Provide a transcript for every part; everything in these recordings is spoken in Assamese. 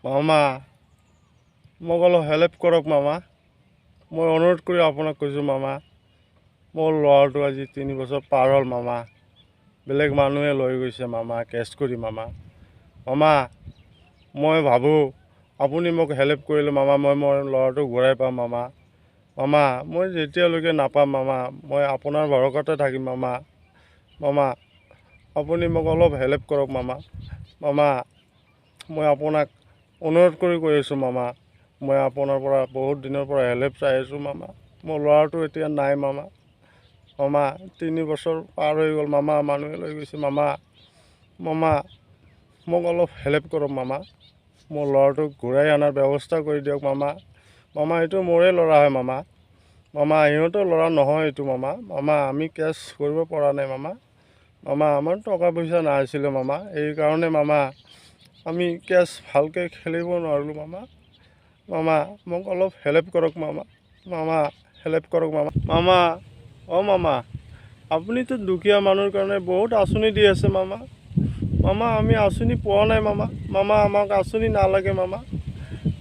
মামা মোক অলপ হেল্প কৰক মামা। মই অনুৰোধ কৰি আপোনাক কৈছোঁ মামা, মোৰ ল'ৰাটো আজি 3 বছৰ পাৰ হ'ল মামা। বেলেগ মানুহে লৈ গৈছে মামা, কেছ কৰি মামা। মামা মই ভাবোঁ আপুনি মোক হেল্প কৰিলে মামা, মই মোৰ ল'ৰাটো ঘূৰাই পাম মামা। মামা মই যেতিয়ালৈকে নাপাম মামা, মই আপোনাৰ ভৰসাতে থাকিম মামা। মামা আপুনি মোক অলপ হেল্প কৰক মামা। মামা মই আপোনাক অনুৰোধ কৰি কৈ আছোঁ মামা, মই আপোনাৰ পৰা বহুত দিনৰ পৰা হেল্প চাই আছোঁ মামা। মোৰ ল'ৰাটো এতিয়া নাই মামা। মামা 3 বছৰ পাৰ হৈ গ'ল মামা, মানুহে লৈ গৈছে মামা। মামা মোক অলপ হেল্প কৰক মামা, মোৰ ল'ৰাটোক ঘূৰাই অনাৰ ব্যৱস্থা কৰি দিয়ক মামা। মামা এইটো মোৰে ল'ৰা হয় মামা। মামা সিহঁতৰ ল'ৰা নহয় এইটো মামা। মামা আমি কেছ কৰিব পৰা নাই মামা। মামা আমাৰ টকা পইচা নাছিলে মামা, এইকাৰণে মামা আমি কেছ ভালকৈ খেলিব নোৱাৰিলোঁ মামা। মামা মোক অলপ হেল্প কৰক মামা। মামা হেল্প কৰক মামা। মামা মামা আপুনিতো দুখীয়া মানুহৰ কাৰণে বহুত আঁচনি দি আছে মামা। মামা আমি আঁচনি পোৱা নাই মামা। মামা আমাক আঁচনি নালাগে মামা।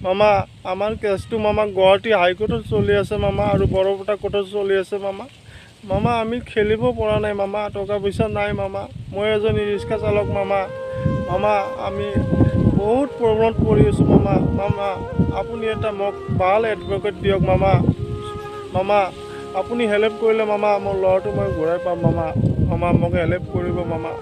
মামা আমাৰ কেছটো মামা গুৱাহাটী হাইকোৰ্টত চলি আছে মামা, আৰু বৰপেটা কোৰ্টত চলি আছে মামা। মামা আমি খেলিব পৰা নাই মামা, টকা পইচা নাই মামা। মই এজনী ৰিক্সা চালক মামা। মামা আমি বহুত প্ৰব্লেমত পৰি আছোঁ মামা। মামা আপুনি এটা মোক ভাল এডভকেট দিয়ক মামা। মামা আপুনি হেল্প কৰিলে মামা মোৰ ল'ৰাটো মই ঘূৰাই পাম মামা। মামা মোক হেল্প কৰিব মামা।